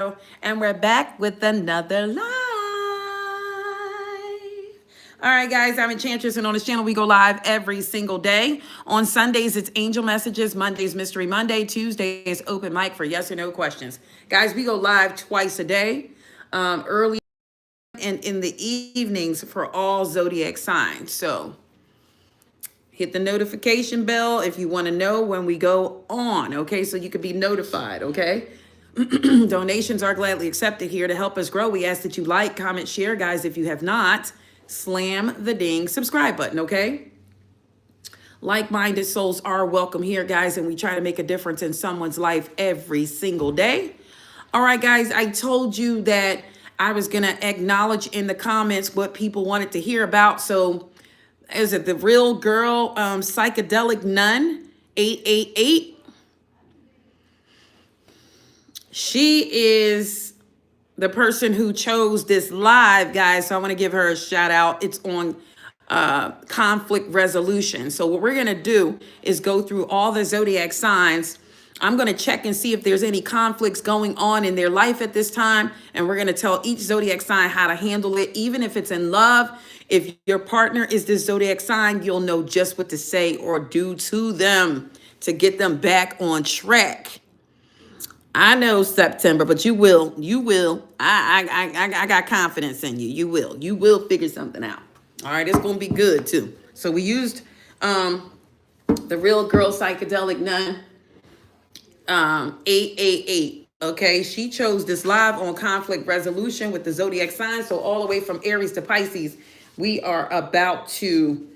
And we're back with another live. All right, guys, I'm Enchantress, and on this channel, we go live every single day. On Sundays, it's Angel Messages. Mondays, Mystery Monday. Tuesday is Open Mic for yes or no questions. Guys, we go live twice a day, early and in the evenings for all zodiac signs. So hit the notification bell if you want to know when we go on, okay? So you can be notified, okay? Donations are gladly accepted here to help us grow. We ask that you like, comment, share. Guys, if you have not, slam the ding subscribe button, okay? Like-minded souls are welcome here, guys, and we try to make a difference in someone's life every single day. All right, guys, I told you that I was going to acknowledge in the comments what people wanted to hear about. So is it the real girl, psychedelic nun, 888? She is the person who chose this live, guys. So I want to give her a shout out. It's on conflict resolution. So what we're going to do is go through all the zodiac signs. I'm going to check and see if there's any conflicts going on in their life at this time. And we're going to tell each zodiac sign how to handle it, even if it's in love. If your partner is this zodiac sign, you'll know just what to say or do to them to get them back on track. I know, September, but you will. You will. I got confidence in you. You will. You will figure something out. All right, it's gonna be good too. So we used the real girl psychedelic nun, 888. Okay, she chose this live on conflict resolution with the zodiac signs. So all the way from Aries to Pisces, we are about to,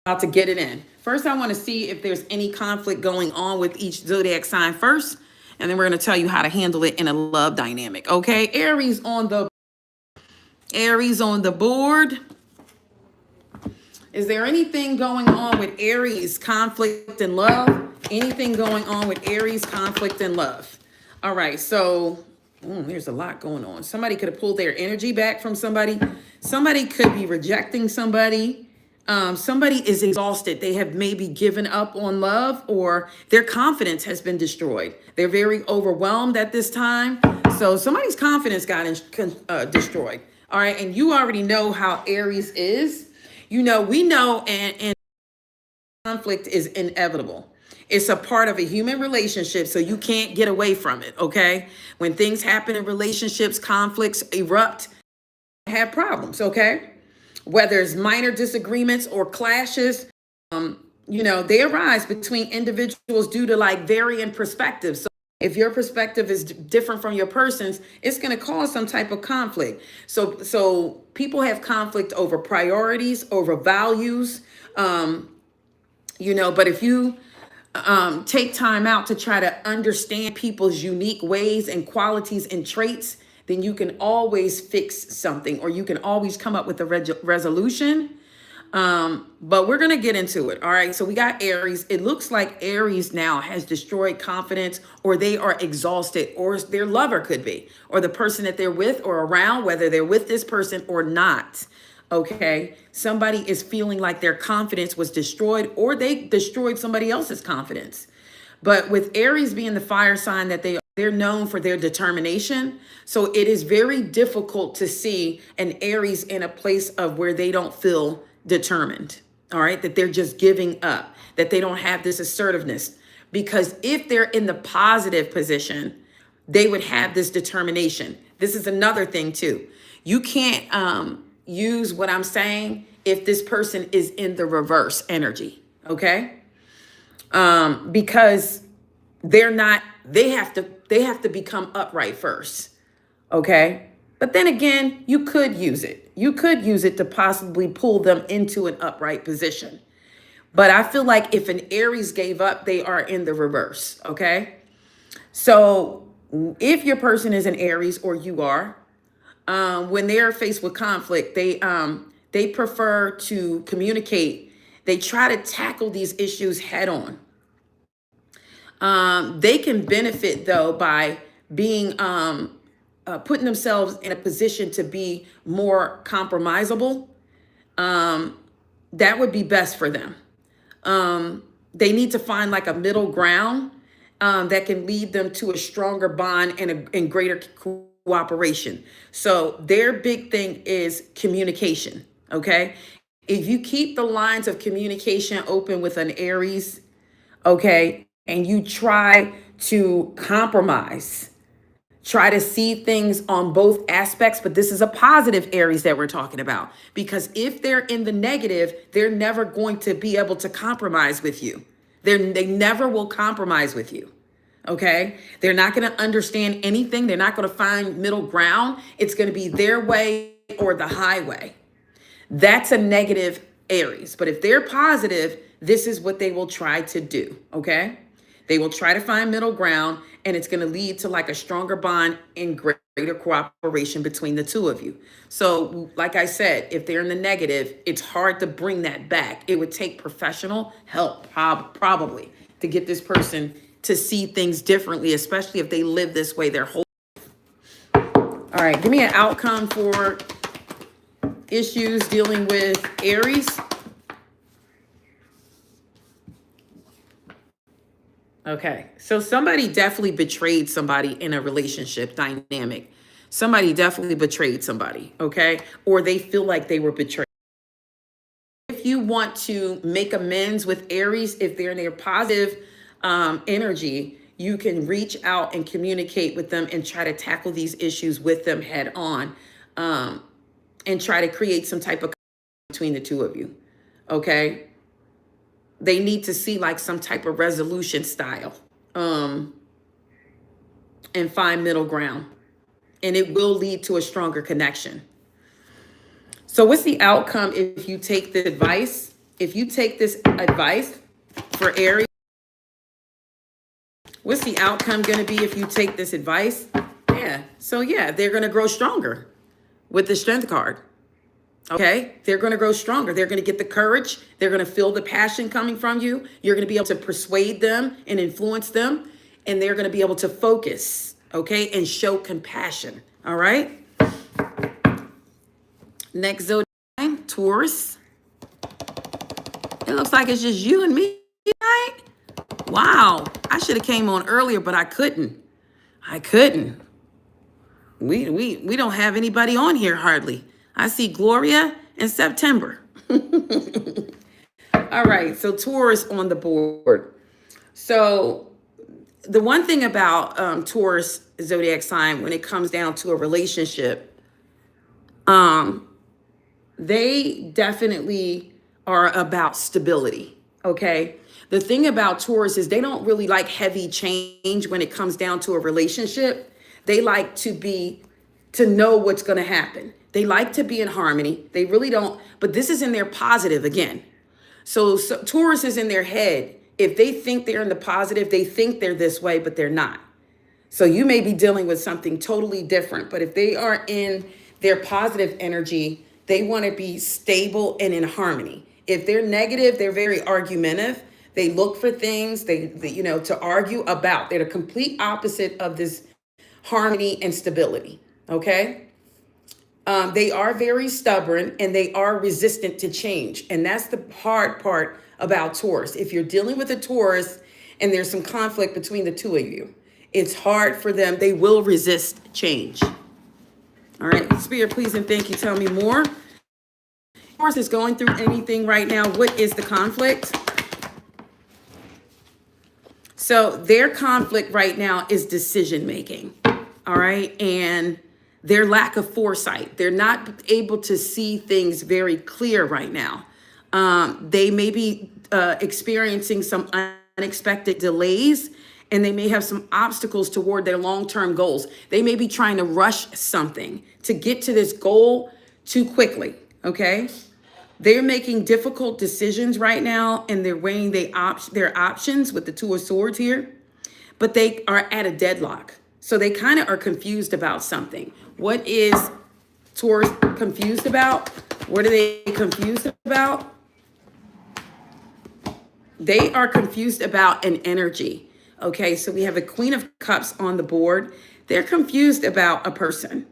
about to get it in. First, I want to see if there's any conflict going on with each zodiac sign first, and then we're going to tell you how to handle it in a love dynamic. Okay, Aries on the board. Is there anything going on with Aries conflict in love? Anything going on with Aries conflict in love? All right, so there's a lot going on. Somebody could have pulled their energy back from somebody. Somebody could be rejecting somebody. Somebody is exhausted. They have maybe given up on love, or their confidence has been destroyed. They're very overwhelmed at this time. So somebody's confidence got destroyed. All right. And you already know how Aries is. We know, and conflict is inevitable. It's a part of a human relationship, so you can't get away from it. Okay. When things happen in relationships, conflicts erupt, have problems. Okay. Whether it's minor disagreements or clashes, they arise between individuals due to varying perspectives. So if your perspective is different from your person's, it's going to cause some type of conflict. So people have conflict over priorities, over values, but if you take time out to try to understand people's unique ways and qualities and traits, then you can always fix something, or you can always come up with a resolution. But we're going to get into it. All right. So we got Aries. It looks like Aries now has destroyed confidence, or they are exhausted, or their lover could be, or the person that they're with or around, whether they're with this person or not. Okay. Somebody is feeling like their confidence was destroyed, or they destroyed somebody else's confidence. But with Aries being the fire sign that they're known for their determination. So it is very difficult to see an Aries in a place of where they don't feel determined. All right. That they're just giving up, that they don't have this assertiveness, because if they're in the positive position, they would have this determination. This is another thing too. You can't use what I'm saying if this person is in the reverse energy. Okay. Because they have to become upright first. Okay. But then again, you could use it. You could use it to possibly pull them into an upright position. But I feel like if an Aries gave up, they are in the reverse. Okay. So if your person is an Aries, or you are, when they are faced with conflict, they prefer to communicate. They try to tackle these issues head on. They can benefit, though, by being putting themselves in a position to be more compromisable. That would be best for them. They need to find a middle ground. that can lead them to a stronger bond and greater cooperation. So their big thing is communication. Okay. If you keep the lines of communication open with an Aries, okay, and you try to compromise, try to see things on both aspects, but this is a positive Aries that we're talking about, because if they're in the negative, they're never going to be able to compromise with you. They never will compromise with you. Okay. They're not going to understand anything. They're not going to find middle ground. It's going to be their way or the highway. That's a negative Aries. But if they're positive, this is what they will try to do. Okay. They will try to find middle ground, and it's going to lead to like a stronger bond and greater cooperation between the two of you. So, like I said, if they're in the negative, it's hard to bring that back. It would take professional help, probably, to get this person to see things differently, especially if they live this way their whole life. All right, give me an outcome for issues dealing with Aries. Okay, so somebody definitely betrayed somebody in a relationship dynamic. Somebody definitely betrayed somebody, okay? Or they feel like they were betrayed. If you want to make amends with Aries, if they're in their positive energy, you can reach out and communicate with them and try to tackle these issues with them head on, and try to create some type of between the two of you, okay? They need to see like some type of resolution style, and find middle ground, and it will lead to a stronger connection. So what's the outcome if you take the advice? If you take this advice for Aries, what's the outcome going to be if you take this advice? Yeah. So yeah, they're going to grow stronger with the Strength card. Okay, they're going to grow stronger. They're going to get the courage. They're going to feel the passion coming from you. You're going to be able to persuade them and influence them, and they're going to be able to focus, okay, and show compassion. All right. Next zodiac, Taurus. It looks like it's just you and me tonight. Wow, I should have came on earlier, but I couldn't. We don't have anybody on here hardly. I see Gloria in September. All right, so Taurus on the board. So the one thing about Taurus zodiac sign, when it comes down to a relationship, they definitely are about stability, okay? The thing about Taurus is they don't really like heavy change when it comes down to a relationship. They like to know what's going to happen. They like to be in harmony. They really don't, but this is in their positive again. So Taurus is in their head. If they think they're in the positive, they think they're this way, but they're not. So you may be dealing with something totally different, but if they are in their positive energy, they want to be stable and in harmony. If they're negative, they're very argumentative. They look for things they to argue about. They're the complete opposite of this harmony and stability. Okay. They are very stubborn and they are resistant to change. And that's the hard part about Taurus. If you're dealing with a Taurus and there's some conflict between the two of you, it's hard for them. They will resist change. All right. Spirit, please and thank you. Tell me more. Taurus is going through anything right now. What is the conflict? So their conflict right now is decision making. All right. And their lack of foresight. They're not able to see things very clear right now. They may be experiencing some unexpected delays, and they may have some obstacles toward their long-term goals. They may be trying to rush something to get to this goal too quickly, okay? They're making difficult decisions right now, and they're weighing their options with the Two of Swords here, but they are at a deadlock. So they kind of are confused about something. What is Taurus confused about? What are they confused about? They are confused about an energy. Okay, so we have a Queen of Cups on the board. They're confused about a person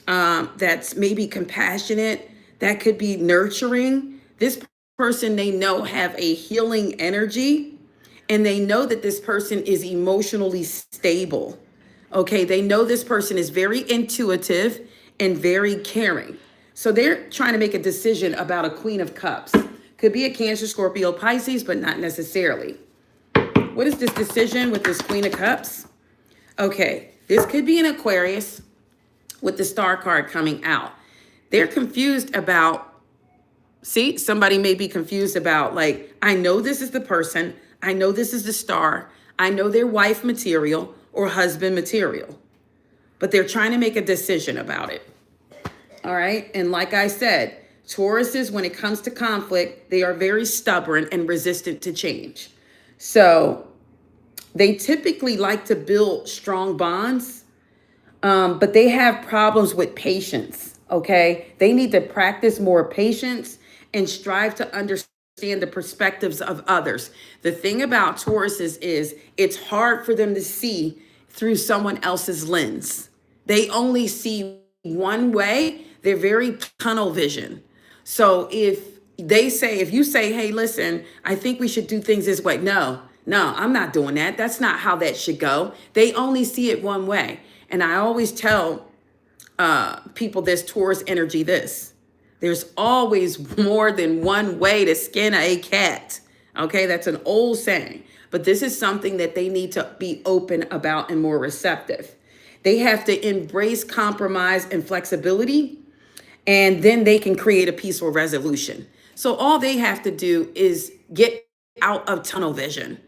that's maybe compassionate, that could be nurturing. This person they know have a healing energy, And they know that this person is emotionally stable. Okay, they know this person is very intuitive and very caring. So they're trying to make a decision about a Queen of Cups. Could be a Cancer, Scorpio, Pisces, but not necessarily. What is this decision with this Queen of Cups? Okay, this could be an Aquarius with the Star card coming out. They're confused about, see, somebody may be confused about, like, I know this is the person. I know this is the star. I know they're wife material or husband material, but they're trying to make a decision about it. All right. And like I said, Tauruses, when it comes to conflict, they are very stubborn and resistant to change. So they typically like to build strong bonds, but they have problems with patience. Okay. They need to practice more patience and strive to understand the perspectives of others. The thing about Tauruses is it's hard for them to see through someone else's lens. They only see one way. They're very tunnel vision. So if you say, hey, listen, I think we should do things this way. No, I'm not doing that. That's not how that should go. They only see it one way. And I always tell people this Taurus energy, there's always more than one way to skin a cat. Okay, that's an old saying. But this is something that they need to be open about and more receptive. They have to embrace compromise and flexibility, and then they can create a peaceful resolution. So all they have to do is get out of tunnel vision.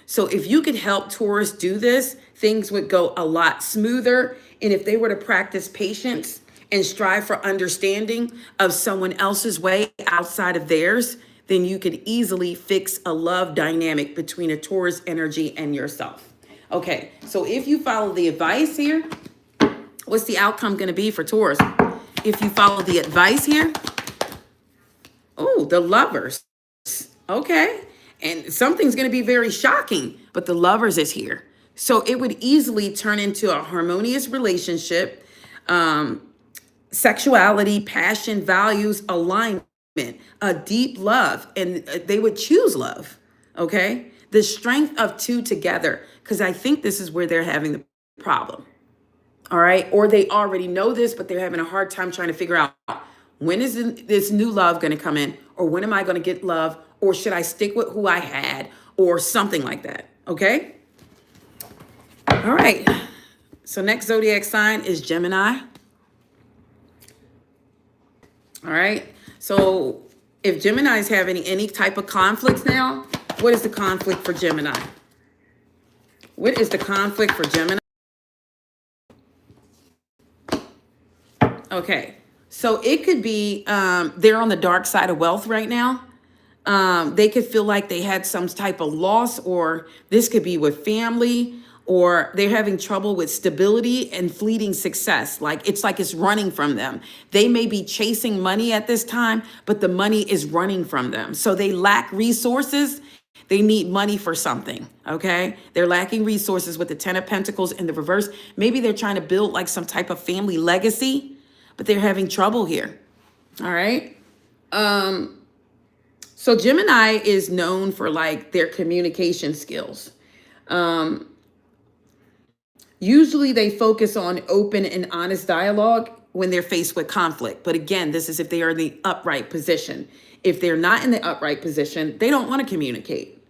So if you could help Taurus do this, things would go a lot smoother. And if they were to practice patience and strive for understanding of someone else's way outside of theirs, then you could easily fix a love dynamic between a Taurus energy and yourself. Okay, so if you follow the advice here, what's the outcome going to be for Taurus? If you follow the advice here, oh, the Lovers. Okay, and something's going to be very shocking, but the Lovers is here. So it would easily turn into a harmonious relationship, sexuality, passion, values, alignment, a deep love, and they would choose love. Okay, the strength of two together, because I think this is where they're having the problem. All right, or they already know this, but they're having a hard time trying to figure out, when is this new love going to come in, or when am I going to get love, or should I stick with who I had, or something like that. Okay. All right. So next zodiac sign is Gemini. All right. So if Gemini is having any type of conflicts now, what is the conflict for Gemini? What is the conflict for Gemini? Okay. So it could be they're on the dark side of wealth right now. They could feel like they had some type of loss, or this could be with family, or they're having trouble with stability and fleeting success. It's like it's running from them. They may be chasing money at this time, but the money is running from them. So they lack resources. They need money for something, okay? They're lacking resources with the Ten of Pentacles in the reverse. Maybe they're trying to build like some type of family legacy, but they're having trouble here, all right? So Gemini is known for like their communication skills. Usually they focus on open and honest dialogue when they're faced with conflict. But again, this is if they are in the upright position. If they're not in the upright position, they don't want to communicate.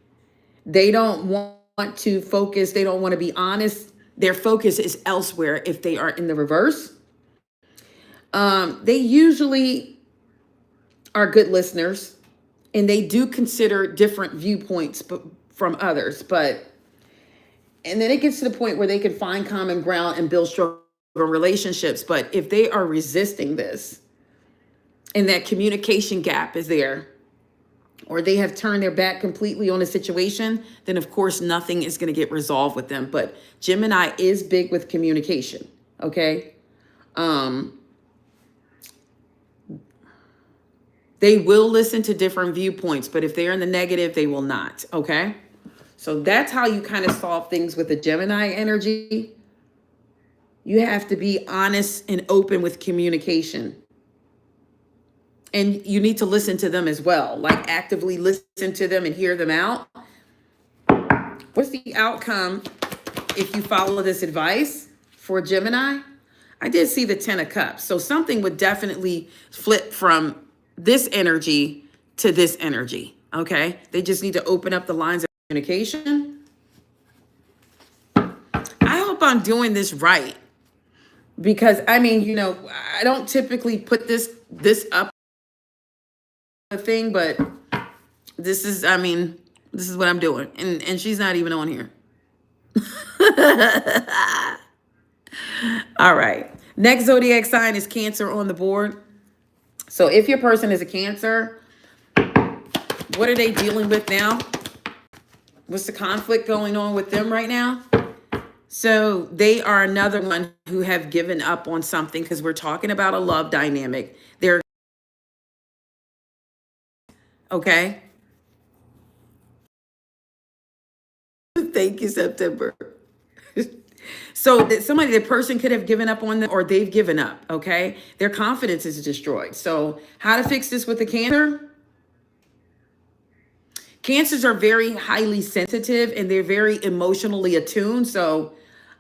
They don't want to focus. They don't want to be honest. Their focus is elsewhere if they are in the reverse. They usually are good listeners, and they do consider different viewpoints from others. And then it gets to the point where they can find common ground and build strong relationships. But if they are resisting this, and that communication gap is there, or they have turned their back completely on a situation, then of course nothing is going to get resolved with them. But Gemini is big with communication, okay? They will listen to different viewpoints, but if they're in the negative, they will not, okay? So that's how you kind of solve things with the Gemini energy. You have to be honest and open with communication. And you need to listen to them as well, like actively listen to them and hear them out. What's the outcome if you follow this advice for Gemini? I did see the 10 of Cups. So something would definitely flip from this energy to this energy. Okay. They just need to open up the lines of communication. I hope I'm doing this right. Because I mean, you know, I don't typically put this up thing, but this is, I mean, this is what I'm doing. And she's not even on here. All right. Next zodiac sign is Cancer on the board. So if your person is a Cancer, what are they dealing with now? What's the conflict going on with them right now? So they are another one who have given up on something, because we're talking about a love dynamic. They're okay. Thank you, September. So that somebody, the person could have given up on them, or they've given up. Okay. Their confidence is destroyed. So how to fix this with the Cancer? Cancers are very highly sensitive and they're very emotionally attuned. So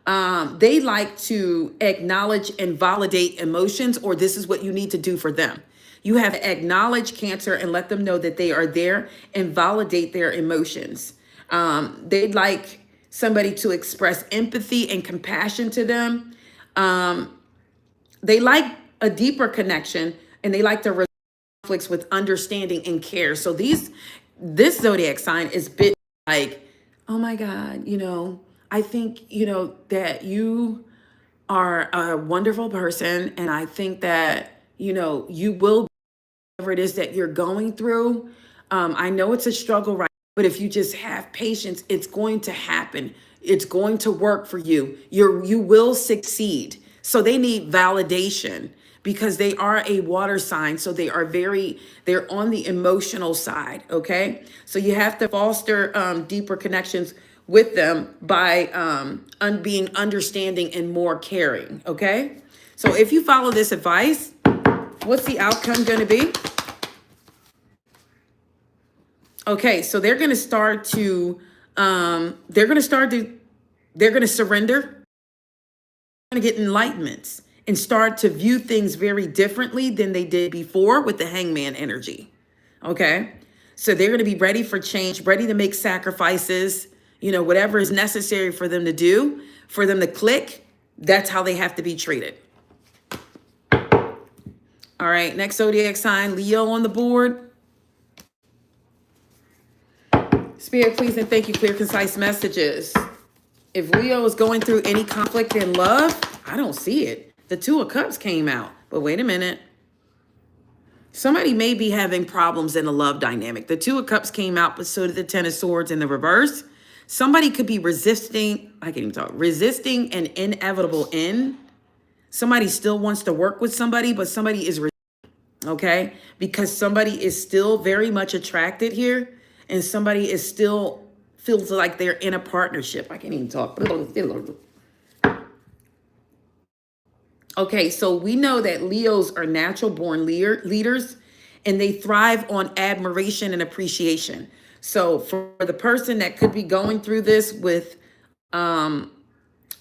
they like to acknowledge and validate emotions, or this is what you need to do for them. You have to acknowledge Cancer and let them know that they are there and validate their emotions. They'd like somebody to express empathy and compassion to them. They like a deeper connection, and they like to resolve conflicts with understanding and care. So this zodiac sign is a bit like, oh my God, you know, I think, you know, that you are a wonderful person. And I think that, you know, you will, whatever it is that you're going through. I know it's a struggle, right? But if you just have patience, it's going to happen. It's going to work for you. You will succeed. So they need validation, because they are a water sign. So they're on the emotional side. Okay. So you have to foster deeper connections with them by being understanding and more caring. Okay. So if you follow this advice, what's the outcome going to be? Okay. So they're going to start to, they're going to surrender, going to get enlightenments and start to view things very differently than they did before with the Hangman energy. Okay. So they're going to be ready for change, ready to make sacrifices, you know, whatever is necessary for them to do, for them to click. That's how they have to be treated. All right. Next zodiac sign, Leo on the board. Spirit, please and thank you. Clear, concise messages. If Leo is going through any conflict in love, I don't see it. The Two of Cups came out, but wait a minute. Somebody may be having problems in a love dynamic. The Two of Cups came out, but so did the Ten of Swords in the reverse. Somebody could be resisting, I can't even talk, resisting an inevitable end. Somebody still wants to work with somebody, but somebody is okay? Because somebody is still very much attracted here, and somebody is still feels like they're in a partnership. I can't even talk. Okay, so we know that Leos are natural born leaders, and they thrive on admiration and appreciation. So for the person that could be going through this with a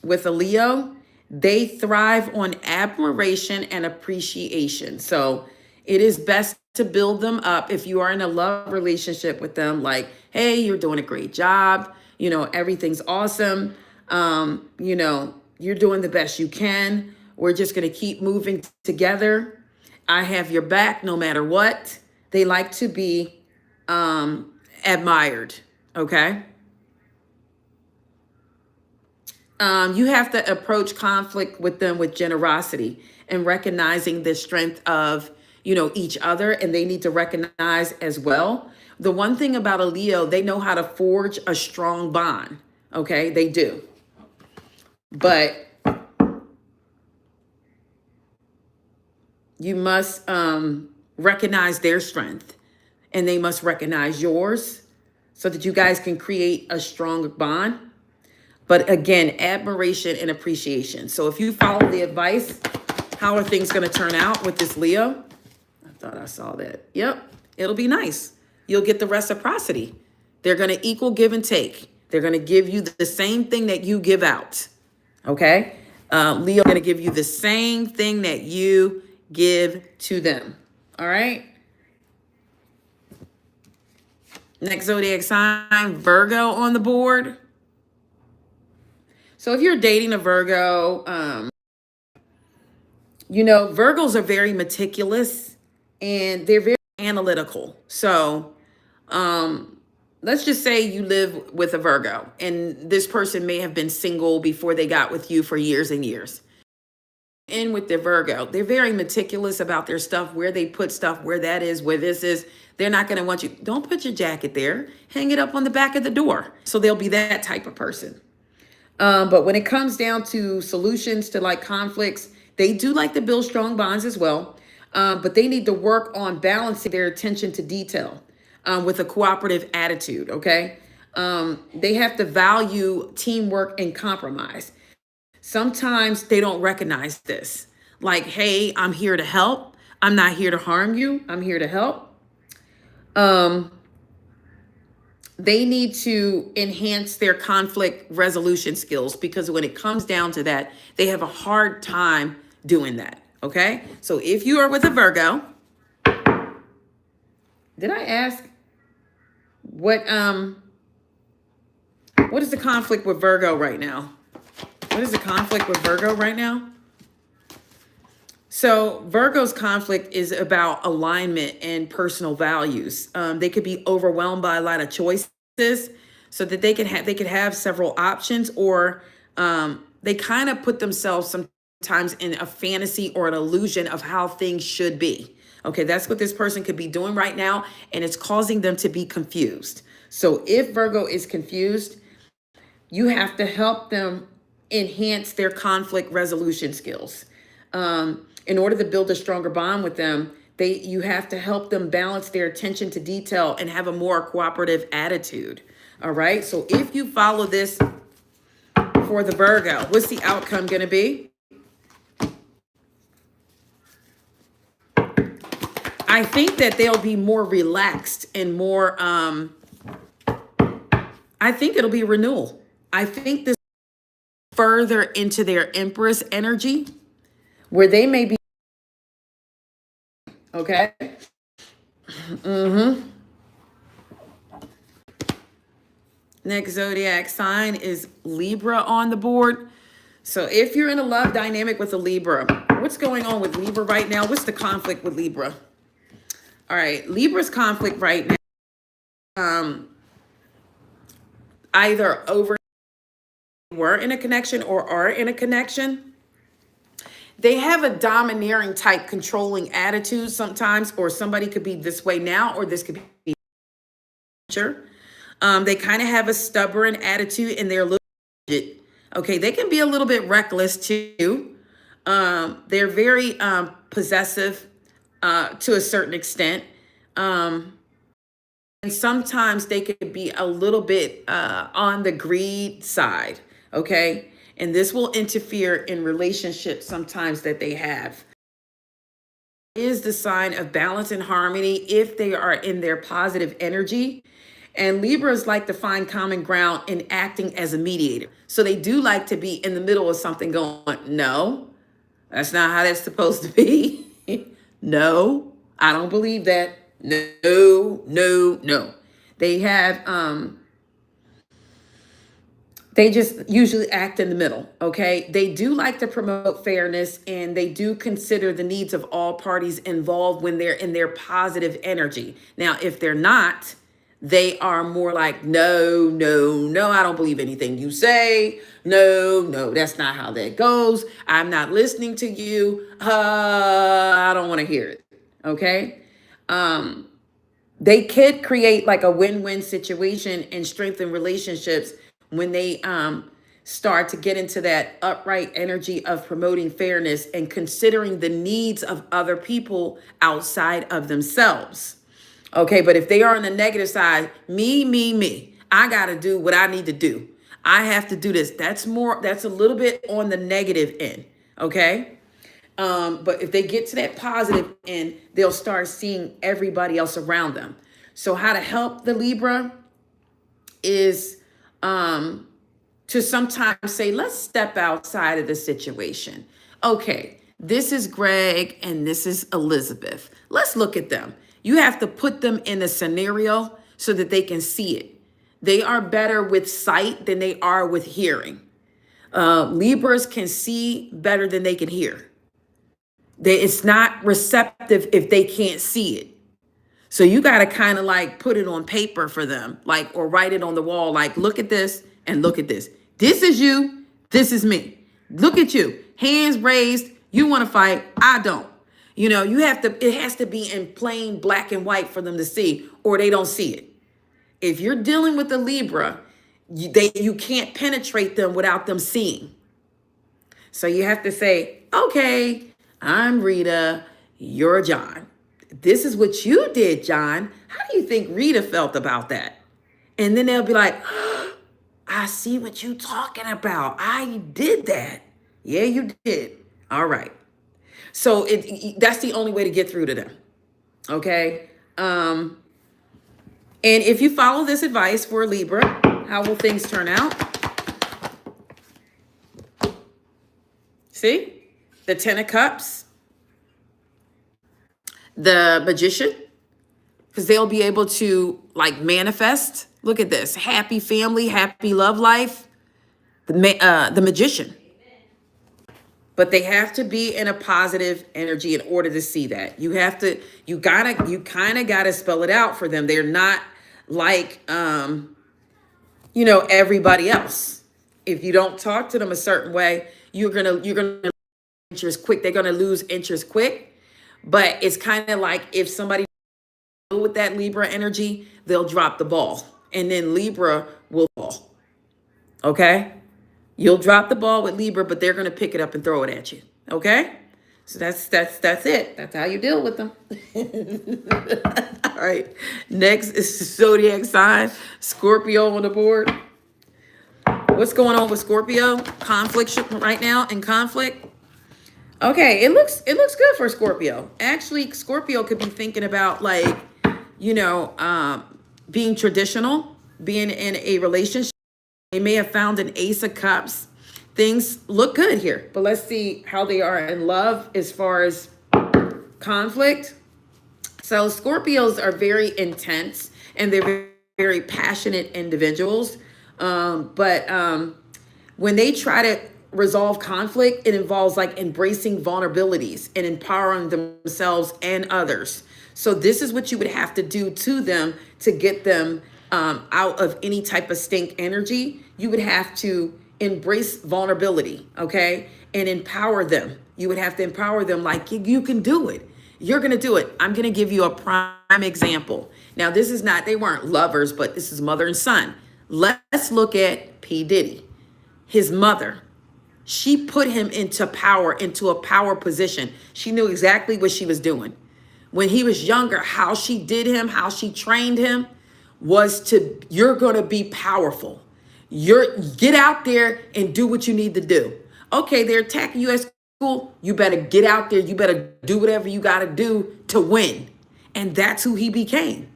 Leo, they thrive on admiration and appreciation. So it is best to build them up if you are in a love relationship with them. Like, hey, you're doing a great job. You know, everything's awesome. You know, you're doing the best you can. We're just going to keep moving together. I have your back no matter what. They like to be admired. Okay. You have to approach conflict with them with generosity and recognizing the strength of, you know, each other. And they need to recognize as well. The one thing about a Leo, they know how to forge a strong bond. Okay. They do. But you must recognize their strength, and they must recognize yours, so that you guys can create a strong bond. But again, admiration and appreciation. So if you follow the advice, how are things going to turn out with this Leo? I thought I saw that. Yep. It'll be nice. You'll get the reciprocity. They're going to equal give and take. They're going to give you the same thing that you give out. Okay. Leo going to give you the same thing that you give to them. All right. Next zodiac sign, Virgo on the board. So if you're dating a Virgo, you know, Virgos are very meticulous and they're very analytical. So let's just say you live with a Virgo and this person may have been single before they got with you for years and years. In with their Virgo, they're very meticulous about their stuff, where they put stuff, where that is, where this is. They're not going to want you, don't put your jacket there, hang it up on the back of the door. So they'll be that type of person. But when it comes down to solutions to like conflicts, they do like to build strong bonds as well. But they need to work on balancing their attention to detail with a cooperative attitude, okay? They have to value teamwork and compromise. Sometimes they don't recognize this. Like, hey, I'm here to help. I'm not here to harm you. I'm here to help. They need to enhance their conflict resolution skills because when it comes down to that, they have a hard time doing that. Okay. So if you are with a Virgo, did I ask what is the conflict with Virgo right now? What is the conflict with Virgo right now? So Virgo's conflict is about alignment and personal values. They could be overwhelmed by a lot of choices, so that they could have several options, or they kind of put themselves sometimes in a fantasy or an illusion of how things should be. Okay, that's what this person could be doing right now, and it's causing them to be confused. So if Virgo is confused, you have to help them enhance their conflict resolution skills. In order to build a stronger bond with them, you have to help them balance their attention to detail and have a more cooperative attitude. All right. So if you follow this for the Virgo, what's the outcome going to be? I think that they'll be more relaxed and more, I think it'll be renewal. I think this further into their Empress energy where they may be. Okay. Next zodiac sign is Libra on the board. So if you're in a love dynamic with a Libra, what's going on with Libra right now? What's the conflict with Libra? All right. Libra's conflict right now, either over were in a connection or are in a connection. They have a domineering type controlling attitude sometimes, or somebody could be this way now, or this could be future. They kind of have a stubborn attitude and they're a little bit, okay, they can be a little bit reckless too. They're very possessive to a certain extent. And sometimes they could be a little bit on the greed side, okay? And this will interfere in relationships sometimes that they have. Is the sign of balance and harmony if they are in their positive energy. And Libras like to find common ground in acting as a mediator. So they do like to be in the middle of something going, no, that's not how that's supposed to be. No, I don't believe that. No, no, no. They have, they just usually act in the middle, okay? They do like to promote fairness and they do consider the needs of all parties involved when they're in their positive energy. Now, if they're not, they are more like, no, no, no, I don't believe anything you say. No, no, that's not how that goes. I'm not listening to you. I don't want to hear it, okay? They could create like a win-win situation and strengthen relationships when they start to get into that upright energy of promoting fairness and considering the needs of other people outside of themselves. Okay, but if they are on the negative side, me, I got to do what I need to do. I have to do this. That's a little bit on the negative end. Okay. But if they get to that positive end, they'll start seeing everybody else around them. So how to help the Libra is to sometimes say, let's step outside of the situation. Okay, this is Greg and this is Elizabeth. Let's look at them. You have to put them in a scenario so that they can see it. They are better with sight than they are with hearing. Libras can see better than they can hear. It's not receptive if they can't see it. So you got to kind of like put it on paper for them, like, or write it on the wall, like, look at this and look at this. This is you. This is me. Look at you. Hands raised. You want to fight. I don't. You know, it has to be in plain black and white for them to see, or they don't see it. If you're dealing with a Libra, you can't penetrate them without them seeing. So you have to say, okay, I'm Rita. You're John. This is what you did, John. How do you think Rita felt about that? And then they'll be like, oh, I see what you're talking about. I did that. Yeah, you did. All right. So that's the only way to get through to them. Okay. And if you follow this advice for Libra, how will things turn out? See? The Ten of Cups. The Magician, because they'll be able to like manifest. Look at this. Happy family, happy love life. The Magician. But they have to be in a positive energy in order to see that. You kind of gotta spell it out for them. They're not like everybody else. If you don't talk to them a certain way, you're gonna interest quick. They're gonna lose interest quick. But it's kind of like if somebody with that Libra energy, they'll drop the ball. And then Libra will fall. Okay? You'll drop the ball with Libra, but they're going to pick it up and throw it at you. Okay? So that's it. That's how you deal with them. All right. Next is Zodiac sign. Scorpio on the board. What's going on with Scorpio? Conflict right now, in conflict. Okay, it looks good for Scorpio. Actually, Scorpio could be thinking about like, being traditional, being in a relationship. They may have found an Ace of Cups. Things look good here, but let's see how they are in love as far as conflict. So Scorpios are very intense and they're very, very passionate individuals. But when they try to resolve conflict, it involves like embracing vulnerabilities and empowering themselves and others. So this is what you would have to do to them to get them out of any type of stink energy. You would have to embrace vulnerability, okay, and empower them. You would have to empower them like you can do it. You're going to do it. I'm going to give you a prime example. Now, this is not, they weren't lovers, but this is mother and son. Let's look at P. Diddy. His mother. She put him into a power position. She knew exactly what she was doing. When he was younger, how she did him, how she trained him was you're going to be powerful. Get out there and do what you need to do. Okay, they're attacking you at school. You better get out there. You better do whatever you got to do to win. And that's who he became.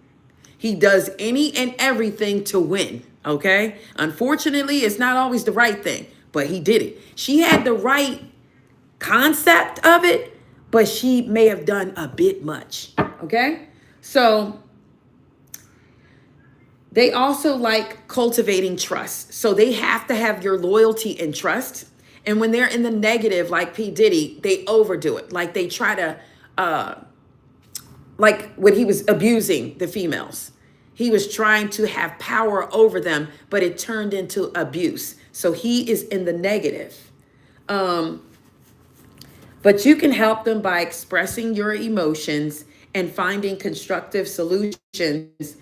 He does any and everything to win. Okay. Unfortunately, it's not always the right thing, but he did it. She had the right concept of it, but she may have done a bit much. Okay. So they also like cultivating trust. So they have to have your loyalty and trust. And when they're in the negative, like P. Diddy, they overdo it. Like they try to, like when he was abusing the females, he was trying to have power over them, but it turned into abuse. So he is in the negative. But you can help them by expressing your emotions and finding constructive solutions.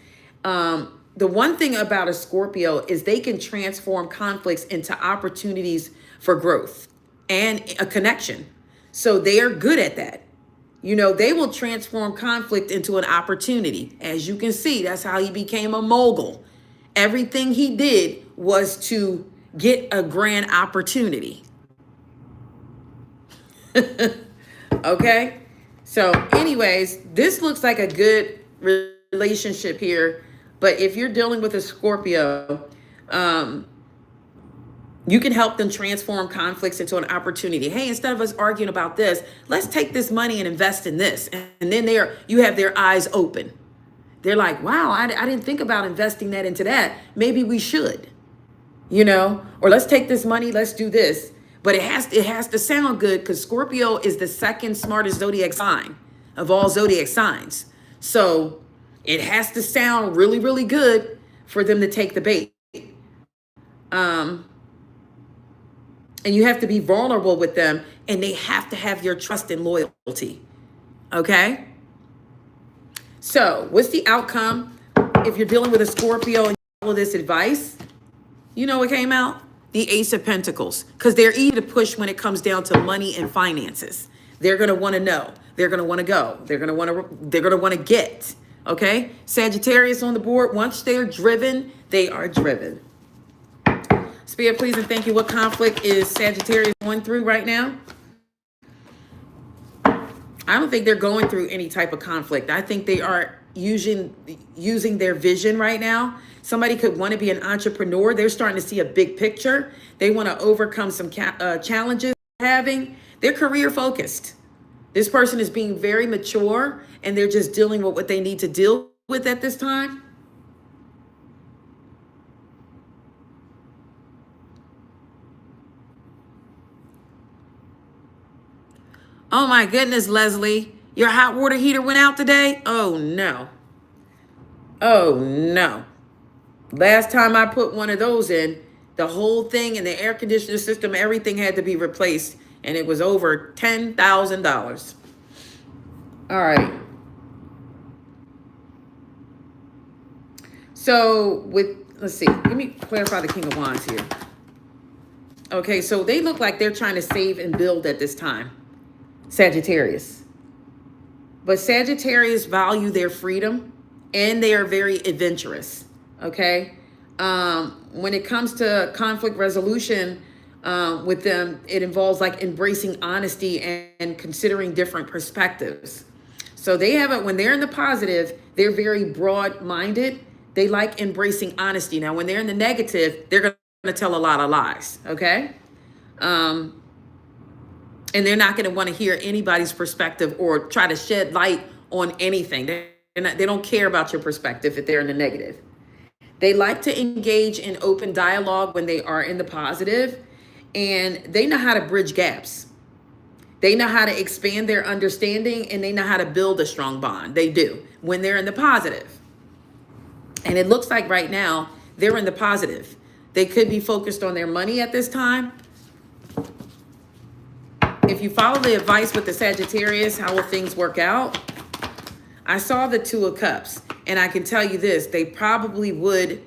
The one thing about a Scorpio is they can transform conflicts into opportunities for growth and a connection. So they are good at that. You know, they will transform conflict into an opportunity. As you can see, that's how he became a mogul. Everything he did was to get a grand opportunity. Okay. So anyways, this looks like a good relationship here. But if you're dealing with a Scorpio, You can help them transform conflicts into an opportunity. Hey, instead of us arguing about this, let's take this money and invest in this. And then you have their eyes open. They're like, wow, I didn't think about investing that into that. Maybe we should, or let's take this money, let's do this. But it has to sound good, because Scorpio is the second smartest zodiac sign of all zodiac signs. So it has to sound really, really good for them to take the bait. And you have to be vulnerable with them, and they have to have your trust and loyalty. Okay? So what's the outcome if you're dealing with a Scorpio and you follow this advice? You know what came out? The Ace of Pentacles. Because they're easy to push when it comes down to money and finances. They're going to want to know. They're going to want to go. They're going to want to get. Okay? Sagittarius on the board. Once they're driven, they are driven. Spirit, please and thank you. What conflict is Sagittarius going through right now? I don't think they're going through any type of conflict. I think they are using their vision right now. Somebody could want to be an entrepreneur. They're starting to see a big picture. They want to overcome some challenges they're having. They're career focused. This person is being very mature, and they're just dealing with what they need to deal with at this time. Oh my goodness, Leslie, your hot water heater went out today? Oh no. Oh no. Last time I put one of those in, the whole thing and the air conditioner system, everything had to be replaced, and it was over $10,000. All right. So let's see, let me clarify the King of Wands here. Okay, so they look like they're trying to save and build at this time. Sagittarius. But Sagittarius value their freedom, and they are very adventurous. Okay. When it comes to conflict resolution with them, it involves like embracing honesty and considering different perspectives. So they have it when they're in the positive, they're very broad-minded. They like embracing honesty. Now, when they're in the negative, they're going to tell a lot of lies. Okay. And they're not going to want to hear anybody's perspective or try to shed light on anything. They don't care about your perspective if they're in the negative. They like to engage in open dialogue when they are in the positive, and they know how to bridge gaps. They know how to expand their understanding, and they know how to build a strong bond. They do when they're in the positive. And it looks like right now they're in the positive. They could be focused on their money at this time. If you follow the advice with the Sagittarius, how will things work out? I saw the Two of Cups, and I can tell you this, they probably would,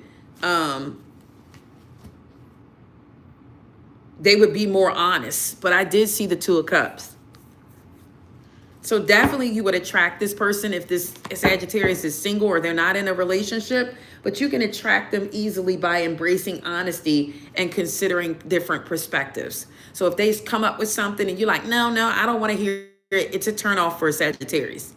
they would be more honest, but I did see the Two of Cups. So definitely you would attract this person if this Sagittarius is single or they're not in a relationship, but you can attract them easily by embracing honesty and considering different perspectives. So if they come up with something and you're like, no, I don't want to hear it, it's a turn off for a Sagittarius.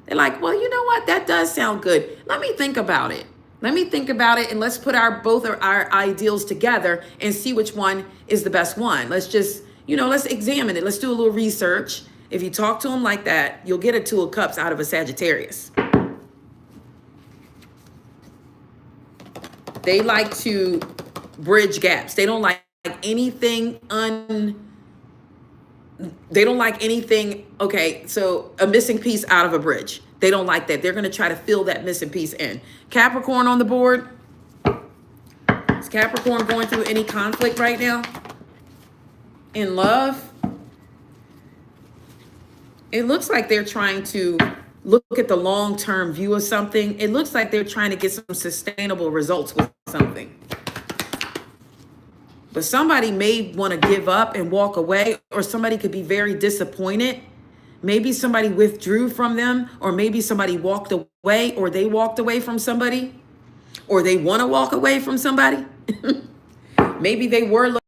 They're like, well, you know what? That does sound good. Let me think about it. And let's put both of our ideals together and see which one is the best one. Let's just, let's examine it. Let's do a little research. If you talk to them like that, you'll get a Two of Cups out of a Sagittarius. They like to bridge gaps. They don't like anything okay, so a missing piece out of a bridge. They don't like that. They're going to try to fill that missing piece in. Capricorn on the board. Is Capricorn going through any conflict right now? In love? It looks like they're trying to look at the long-term view of something. It looks like they're trying to get some sustainable results with something. But somebody may want to give up and walk away, or somebody could be very disappointed. Maybe somebody withdrew from them, or maybe somebody walked away, or they walked away from somebody, or they want to walk away from somebody. Maybe they were,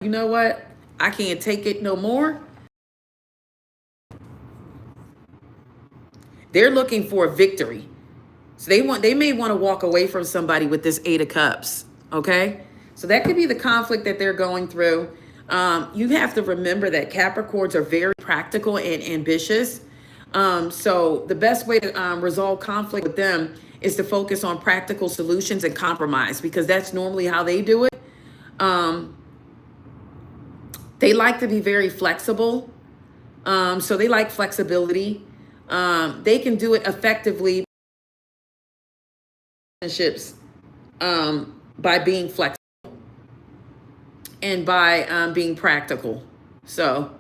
you know what? I can't take it no more. They're looking for a victory. So they may want to walk away from somebody with this Eight of Cups. Okay. So that could be the conflict that they're going through. You have to remember that Capricorns are very practical and ambitious. So the best way to resolve conflict with them is to focus on practical solutions and compromise, because that's normally how they do it. They like to be very flexible. So they like flexibility. They can do it effectively by being flexible and by being practical. So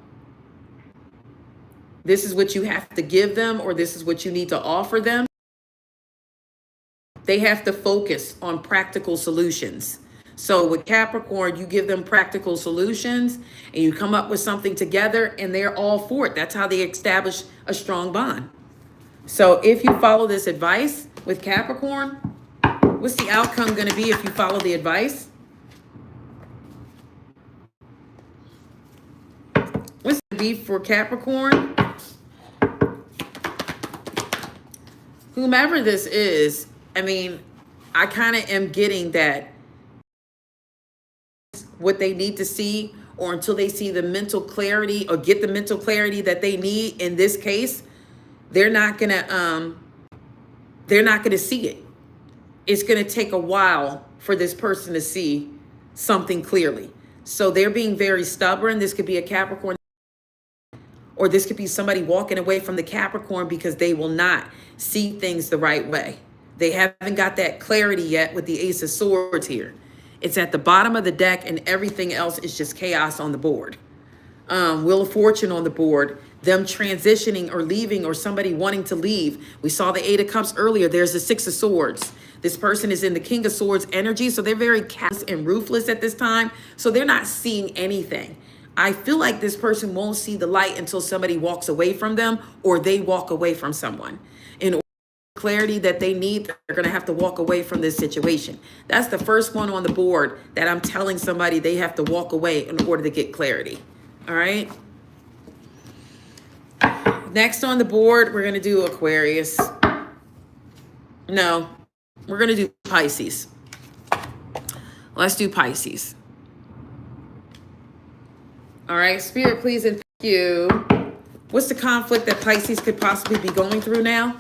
this is what you have to give them, or this is what you need to offer them. They have to focus on practical solutions. So with Capricorn, you give them practical solutions and you come up with something together and they're all for it. That's how they establish a strong bond. So if you follow this advice with Capricorn, what's the outcome going to be if you follow the advice? What's the be for Capricorn? Whomever this is, I mean, I kind of am getting that what they need to see, or until they see the mental clarity or get the mental clarity that they need in this case, they're not gonna see it. It's gonna take a while for this person to see something clearly. So they're being very stubborn. This could be a Capricorn, or this could be somebody walking away from the Capricorn because they will not see things the right way. They haven't got that clarity yet with the Ace of Swords here. It's at the bottom of the deck and everything else is just chaos on the board. Wheel of Fortune on the board, them transitioning or leaving, or somebody wanting to leave. We saw the Eight of Cups earlier. There's the Six of Swords. This person is in the King of Swords energy, so they're very callous and ruthless at this time. So they're not seeing anything. I feel like this person won't see the light until somebody walks away from them, or they walk away from someone. In order to get clarity that they need, they're going to have to walk away from this situation. That's the first one on the board that I'm telling somebody they have to walk away in order to get clarity. All right. Next on the board, we're going to do Aquarius. No, we're going to do Pisces. Let's do Pisces. All right, Spirit, please and thank you. What's the conflict that Pisces could possibly be going through now?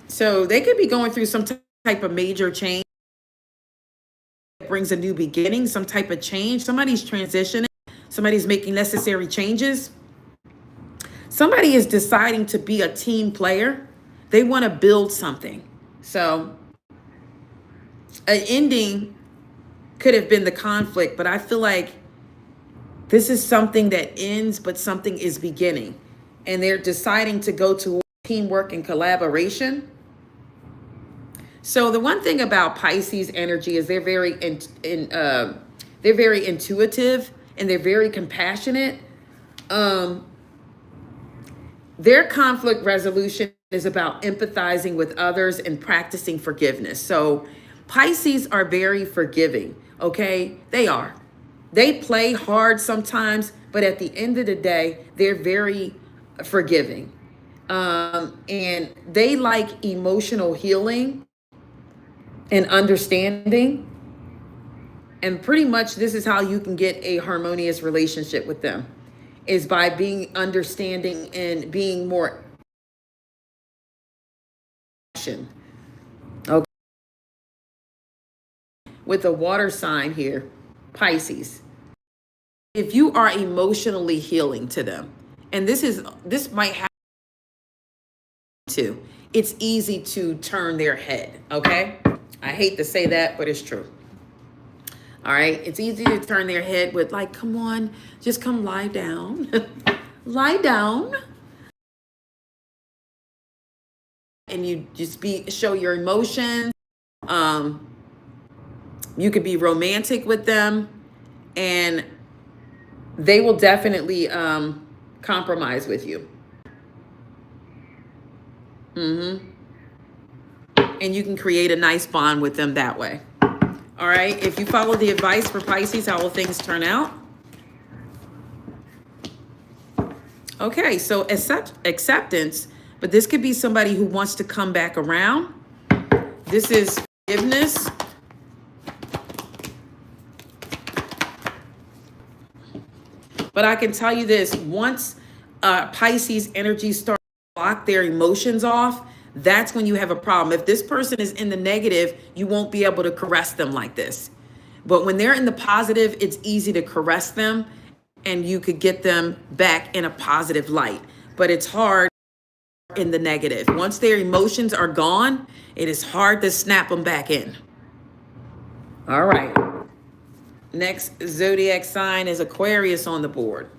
So they could be going through some type of major change that brings a new beginning, some type of change. Somebody's transitioning. Somebody's making necessary changes. Somebody is deciding to be a team player. They want to build something. So an ending could have been the conflict, but I feel like this is something that ends, but something is beginning. And they're deciding to go to teamwork and collaboration. So the one thing about Pisces energy is they're very intuitive and they're very compassionate. Their conflict resolution is about empathizing with others and practicing forgiveness. So Pisces are very forgiving, okay? They are. They play hard sometimes, but at the end of the day, they're very forgiving. And they like emotional healing and understanding. And pretty much this is how you can get a harmonious relationship with them, is by being understanding and being more action. Okay. With a water sign here, Pisces. If you are emotionally healing to them, and this might happen too, it's easy to turn their head, okay? I hate to say that, but it's true. All right, it's easy to turn their head with like, come on, just come lie down. Lie down. And you just show your emotions. You could be romantic with them, and they will definitely compromise with you. And you can create a nice bond with them that way. All right, if you follow the advice for Pisces, how will things turn out? Okay, so acceptance but this could be somebody who wants to come back around. This is forgiveness. But I can tell you this, once Pisces energy starts to block their emotions off, that's when you have a problem. If this person is in the negative, you won't be able to caress them like this. But when they're in the positive, it's easy to caress them and you could get them back in a positive light. But it's hard in the negative. Once their emotions are gone, it is hard to snap them back in. All right. Next zodiac sign is Aquarius on the board.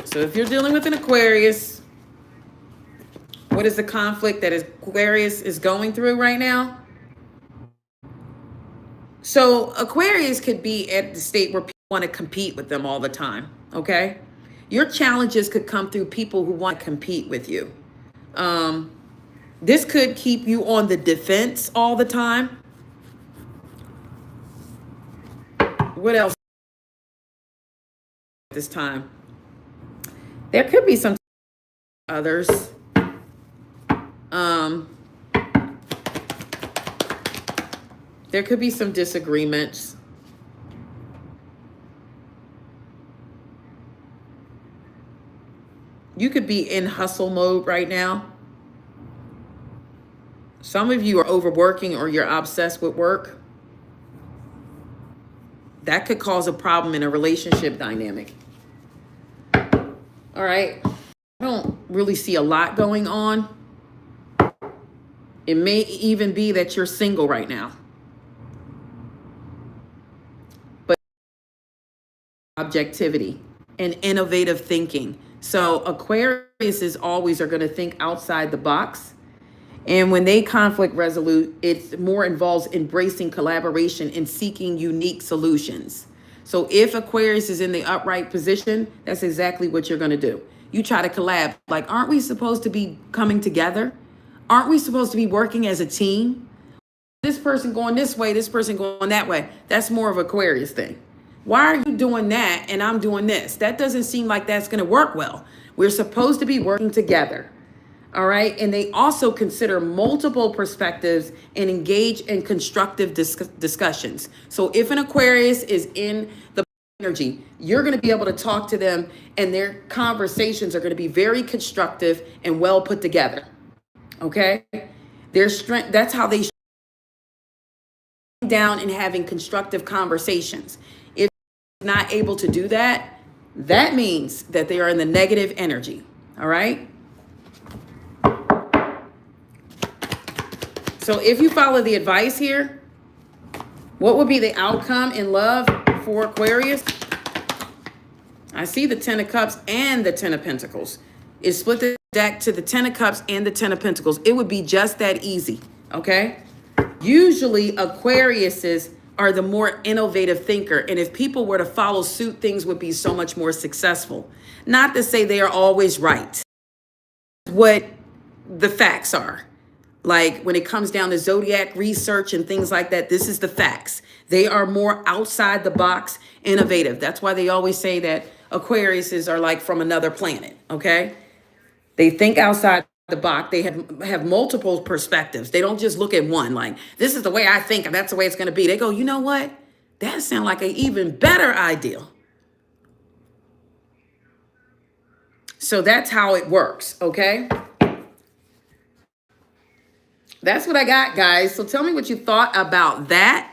So if you're dealing with an Aquarius, what is the conflict that Aquarius is going through right now? So Aquarius could be at the state where people want to compete with them all the time, okay? Your challenges could come through people who want to compete with you. This could keep you on the defense all the time. What else this time? There could be some others. There could be some disagreements. You could be in hustle mode right now. Some of you are overworking or you're obsessed with work. That could cause a problem in a relationship dynamic. All right. I don't really see a lot going on. It may even be that you're single right now. But objectivity and innovative thinking. So Aquarius is always are going to think outside the box. And when they conflict resolute, it more involves embracing collaboration and seeking unique solutions. So if Aquarius is in the upright position, that's exactly what you're going to do. You try to collab. Like, aren't we supposed to be coming together? Aren't we supposed to be working as a team? This person going this way, this person going that way. That's more of Aquarius thing. Why are you doing that and I'm doing this? That doesn't seem like that's going to work well. We're supposed to be working together. All right. And they also consider multiple perspectives and engage in constructive discussions. So if an Aquarius is in the energy, you're going to be able to talk to them and their conversations are going to be very constructive and well put together. Okay. Their strength. That's how they down and having constructive conversations. If not able to do that, that means that they are in the negative energy. All right. So if you follow the advice here, what would be the outcome in love for Aquarius? I see the 10 of Cups and the 10 of Pentacles. It split the deck to the 10 of Cups and the 10 of Pentacles. It would be just that easy, okay? Usually Aquariuses are the more innovative thinker. And if people were to follow suit, things would be so much more successful. Not to say they are always right. What the facts are. Like when it comes down to Zodiac research and things like that, this is the facts. They are more outside the box, innovative. That's why they always say that Aquariuses are like from another planet, okay? They think outside the box. They have multiple perspectives. They don't just look at one, like, this is the way I think and that's the way it's going to be. They go, you know what? That sounds like an even better idea. So that's how it works, okay? That's what I got, guys. So tell me what you thought about that.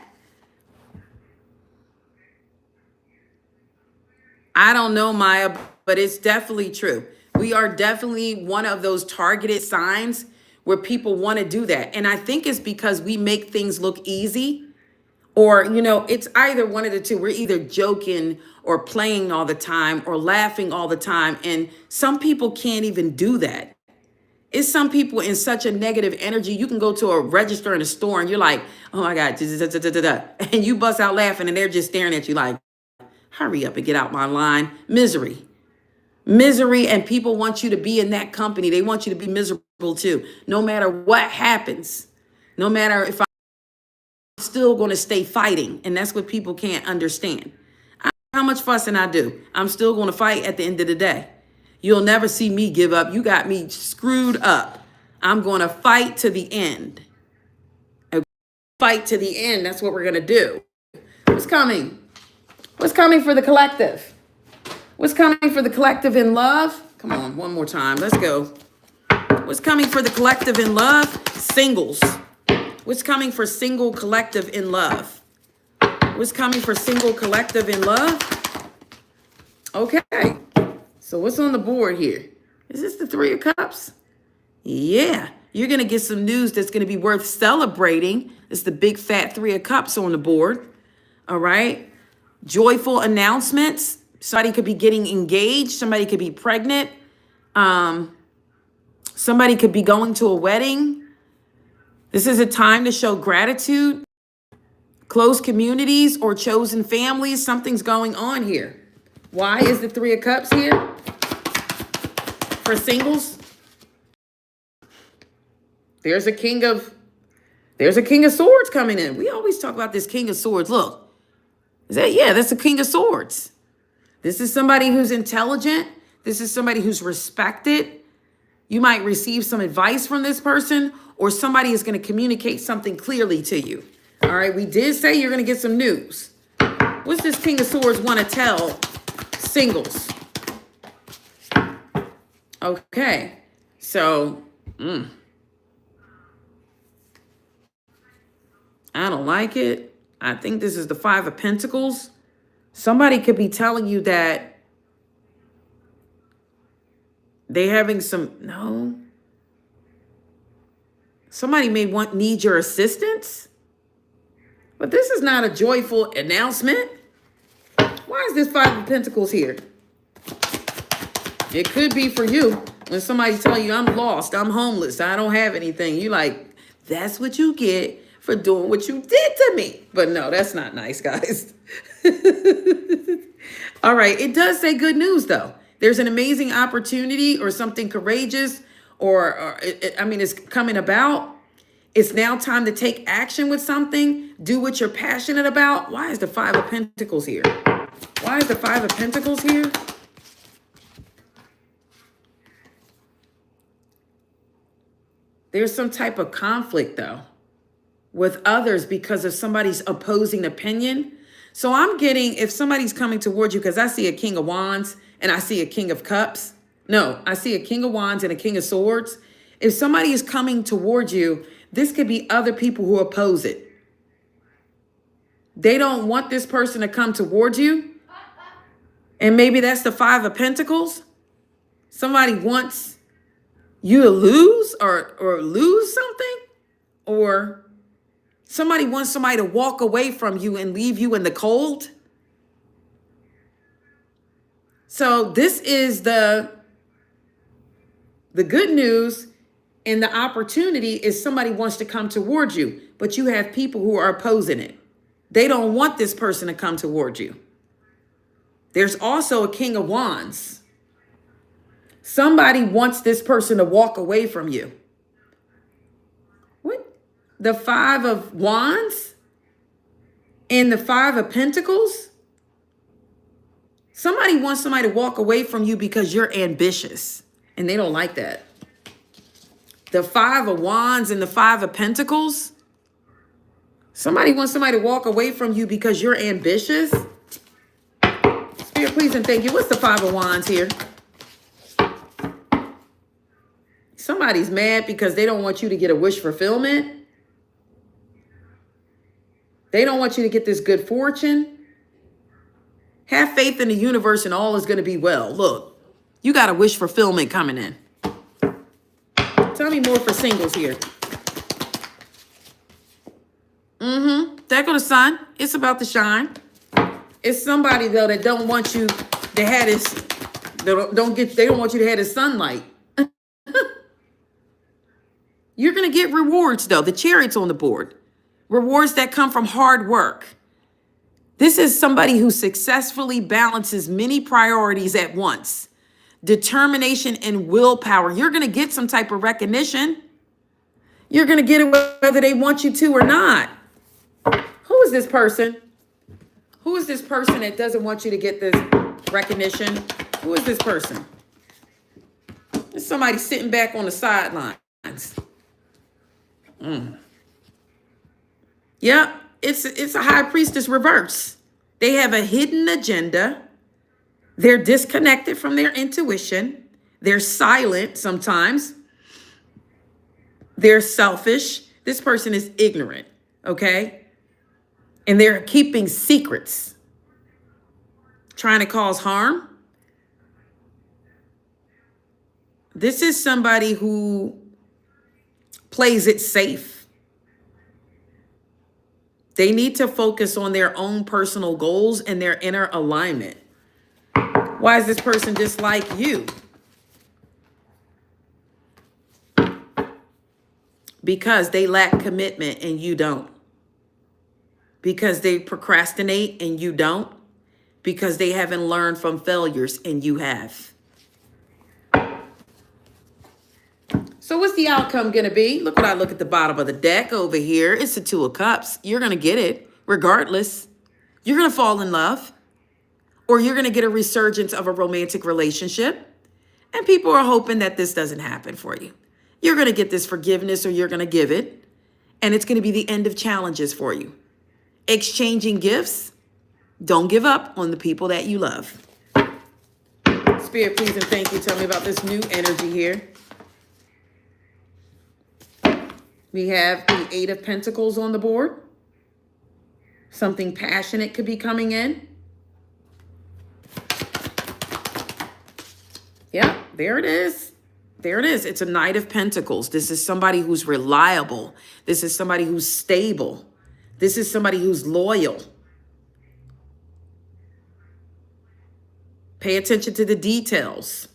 I don't know, Maya, but it's definitely true. We are definitely one of those targeted signs where people want to do that. And I think it's because we make things look easy, or, you know, it's either one of the two. We're either joking or playing all the time or laughing all the time. And some people can't even do that. It's some people in such a negative energy. You can go to a register in a store and you're like, oh my God, and you bust out laughing and they're just staring at you like, hurry up and get out my line. Misery. And people want you to be in that company. They want you to be miserable too. No matter what happens, no matter if I'm still going to stay fighting. And that's what people can't understand. How much fussing I do, I'm still going to fight at the end of the day. You'll never see me give up. You got me screwed up. I'm going to fight to the end. Fight to the end. That's what we're going to do. What's coming? What's coming for the collective? What's coming for the collective in love? Come on, one more time. Let's go. What's coming for the collective in love? Singles. What's coming for single collective in love? What's coming for single collective in love? Okay. So what's on the board here? Is this the Three of Cups? Yeah. You're going to get some news that's going to be worth celebrating. It's the big fat Three of Cups on the board. All right. Joyful announcements. Somebody could be getting engaged. Somebody could be pregnant. Somebody could be going to a wedding. This is a time to show gratitude. Close communities or chosen families. Something's going on here. Why is the Three of Cups here? For singles. There's a King of Swords coming in. We always talk about this King of Swords. Look. Is that, yeah, that's the King of Swords. This is somebody who's intelligent. This is somebody who's respected. You might receive some advice from this person, or somebody is going to communicate something clearly to you. All right, we did say you're going to get some news. What's this King of Swords want to tell singles? Okay, so I don't like it. I think this is the Five of Pentacles. Somebody could be telling you that they having some, somebody may need your assistance. But this is not a joyful announcement. Why is this Five of Pentacles here? It could be for you. When somebody tell you, I'm lost, I'm homeless, I don't have anything. You like, that's what you get for doing what you did to me. But no, that's not nice, guys. All right. It does say good news, though. There's an amazing opportunity or something courageous it's coming about. It's now time to take action with something. Do what you're passionate about. Why is the Five of Pentacles here? Why is the Five of Pentacles here? There's some type of conflict, though, with others because of somebody's opposing opinion. So I'm getting, if somebody's coming towards you, because I see a King of Wands and I see a King of Cups. No, I see a King of Wands and a King of Swords. If somebody is coming towards you, this could be other people who oppose it. They don't want this person to come towards you. And maybe that's the Five of Pentacles. Somebody wants you to lose or lose something, or somebody wants somebody to walk away from you and leave you in the cold. So this is the good news, and the opportunity is somebody wants to come towards you, but you have people who are opposing it. They don't want this person to come towards you. There's also a King of Wands. Somebody wants this person to walk away from you. What? The Five of Wands and the Five of Pentacles? Somebody wants somebody to walk away from you because you're ambitious, and they don't like that. The Five of Wands and the Five of Pentacles? Somebody wants somebody to walk away from you because you're ambitious? Spirit, please and thank you. What's the Five of Wands here? Somebody's mad because they don't want you to get a wish fulfillment. They don't want you to get this good fortune. Have faith in the universe and all is going to be well. Look, you got a wish fulfillment coming in. Tell me more for singles here. Deck of the Sun. It's about to shine. It's somebody, though, that don't want you to have this. They don't want you to have this sunlight. You're going to get rewards, though. The Chariot's on the board. Rewards that come from hard work. This is somebody who successfully balances many priorities at once. Determination and willpower. You're going to get some type of recognition. You're going to get it whether they want you to or not. Who is this person? Who is this person that doesn't want you to get this recognition? Who is this person? There's somebody sitting back on the sidelines. Yep, it's a high priestess reverse. They have a hidden agenda. They're disconnected from their intuition. They're silent sometimes. They're selfish. This person is ignorant, okay? And they're keeping secrets, trying to cause harm. This is somebody who plays it safe. They need to focus on their own personal goals and their inner alignment. Why is this person just like you? Because they lack commitment and you don't. Because they procrastinate and you don't. Because they haven't learned from failures and you have. So what's the outcome going to be? Look what I look at the bottom of the deck over here. It's the Two of Cups. You're going to get it regardless. You're going to fall in love. Or you're going to get a resurgence of a romantic relationship. And people are hoping that this doesn't happen for you. You're going to get this forgiveness or you're going to give it. And it's going to be the end of challenges for you. Exchanging gifts. Don't give up on the people that you love. Spirit, please and thank you. Tell me about this new energy here. We have the Eight of Pentacles on the board. Something passionate could be coming in. Yeah, there it is. There it is. It's a Knight of Pentacles. This is somebody who's reliable. This is somebody who's stable. This is somebody who's loyal. Pay attention to the details.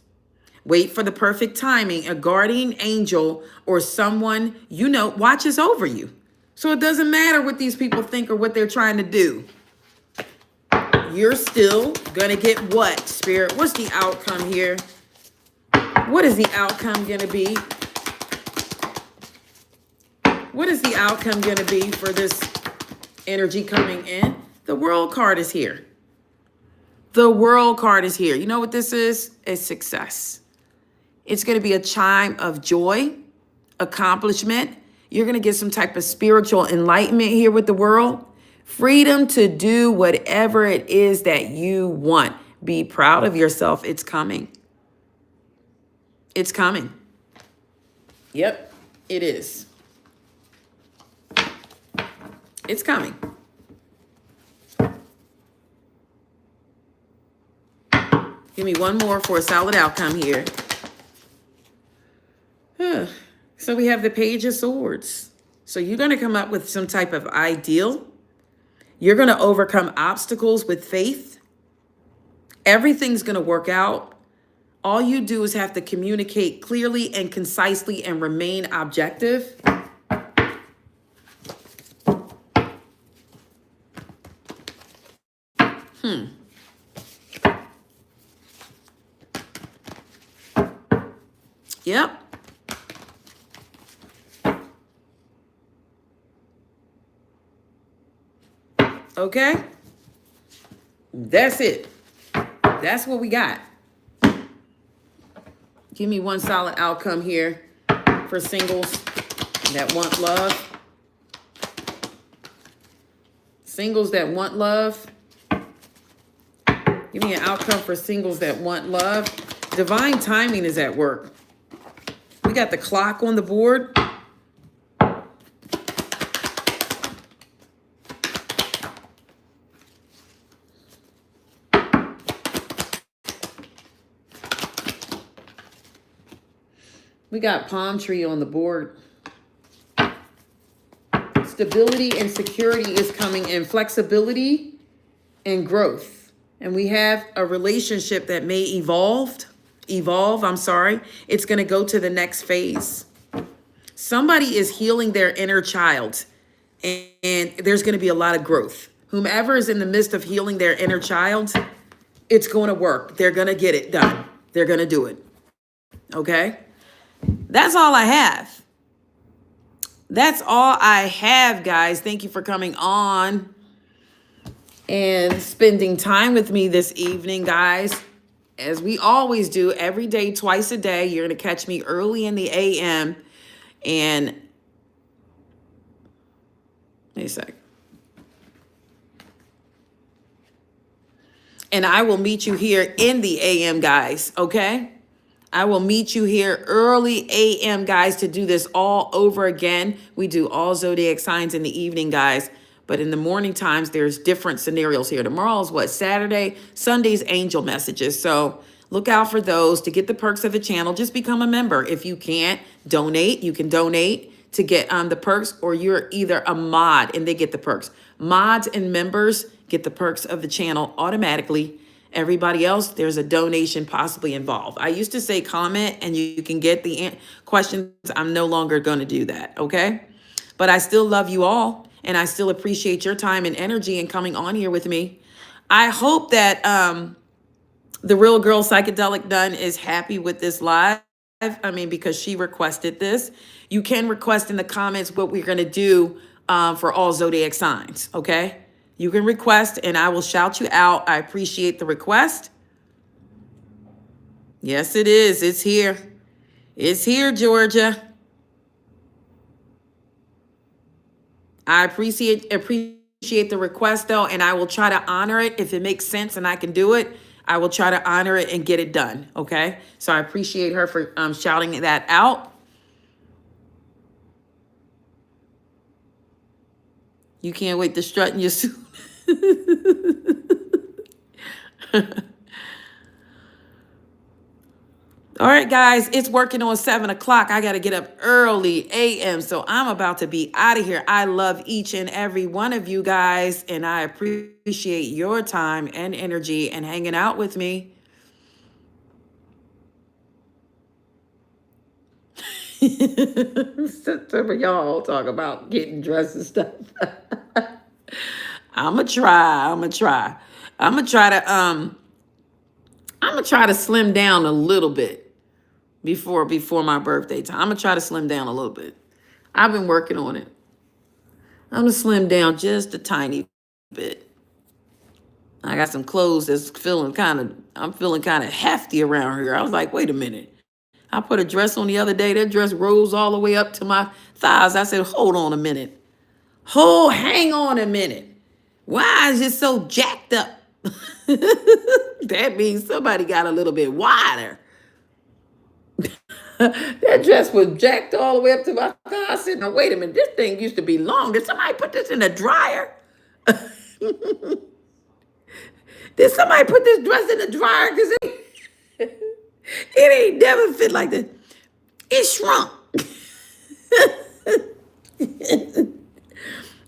Wait for the perfect timing. A guardian angel or someone you know watches over you. So it doesn't matter what these people think or what they're trying to do. You're still going to get what, Spirit? What's the outcome here? What is the outcome going to be? What is the outcome going to be for this energy coming in? The World card is here. The World card is here. You know what this is? It's success. It's going to be a chime of joy, accomplishment. You're going to get some type of spiritual enlightenment here with the World. Freedom to do whatever it is that you want. Be proud of yourself. It's coming. It's coming. Yep, it is. It's coming. Give me one more for a solid outcome here. So we have the Page of Swords. So you're going to come up with some type of ideal. You're going to overcome obstacles with faith. Everything's going to work out. All you do is have to communicate clearly and concisely and remain objective. Yep. Okay. That's it. That's what we got. Give me one solid outcome here for singles that want love. Singles that want love. Give me an outcome for singles that want love. Divine timing is at work. We got the clock on the board. We got palm tree on the board. Stability and security is coming in. Flexibility and growth. And we have a relationship that may evolve. It's going to go to the next phase. Somebody is healing their inner child. And there's going to be a lot of growth. Whomever is in the midst of healing their inner child, it's going to work. They're going to get it done. They're going to do it. Okay? That's all I have. That's all I have, guys. Thank you for coming on and spending time with me this evening, guys. as we always do, every day, twice a day, you're going to catch me early in the AM. And wait a sec. And I will meet you here in the AM, guys, okay? I will meet you here early AM, guys, to do this all over again. We do all zodiac signs in the evening, guys. But in the morning times, there's different scenarios here. Tomorrow's what? Saturday. Sunday's angel messages. So look out for those. To get the perks of the channel, just become a member. If you can't donate, you can donate to get the perks, or you're either a mod and they get the perks. Mods and members get the perks of the channel automatically. Everybody else, there's a donation possibly involved. I used to say comment and you can get the questions. I'm no longer going to do that, okay? But I still love you all, and I still appreciate your time and energy and coming on here with me. I hope that the real girl Psychedelic Dunn is happy with this live. I mean, because she requested this. You can request in the comments what we're going to do for all zodiac signs, okay? You can request and I will shout you out. I appreciate the request. Yes, it is. It's here. It's here, Georgia. I appreciate the request, though, and I will try to honor it. If it makes sense and I can do it, I will try to honor it and get it done, okay? So I appreciate her for shouting that out. You can't wait to strut in your suit. All right, guys, it's working on 7 o'clock. I got to get up early AM, so I'm about to be out of here. I love each and every one of you guys, and I appreciate your time and energy and hanging out with me. Some of y'all talk about getting dressed and stuff. I'm gonna try to slim down a little bit before my birthday time. I'm gonna try to slim down a little bit. I've been working on it. I'm gonna slim down just a tiny bit. I got some clothes that's I'm feeling kind of hefty around here. I was like, wait a minute. I put a dress on the other day. That dress rose all the way up to my thighs. I said, hold on a minute. Hang on a minute. Why is it so jacked up? That means somebody got a little bit wider. That dress was jacked all the way up to my thigh. I said, no, wait a minute. This thing used to be long. Did somebody put this in the dryer? Did somebody put this dress in the dryer? Because it ain't never fit like this. It shrunk.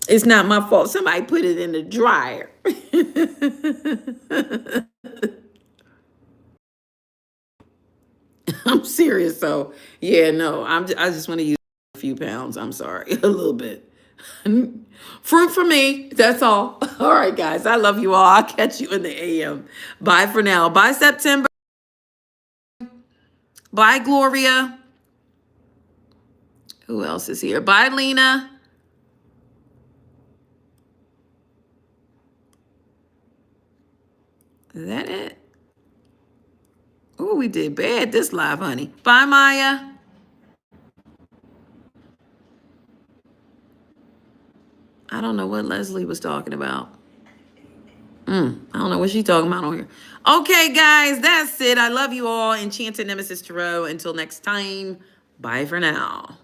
It's not my fault. Somebody put it in the dryer. I'm serious. So, yeah, no, I just want to use a few pounds. I'm sorry. A little bit. Fruit for me. That's all. All right, guys. I love you all. I'll catch you in the AM. Bye for now. Bye, September. Bye, Gloria. Who else is here? Bye, Lena. Is that it? Oh, we did bad this live, honey. Bye, Maya. I don't know what Leslie was talking about. I don't know what she's talking about on here. Okay, guys, that's it. I love you all. Enchanted Nemesis Tarot. Until next time, bye for now.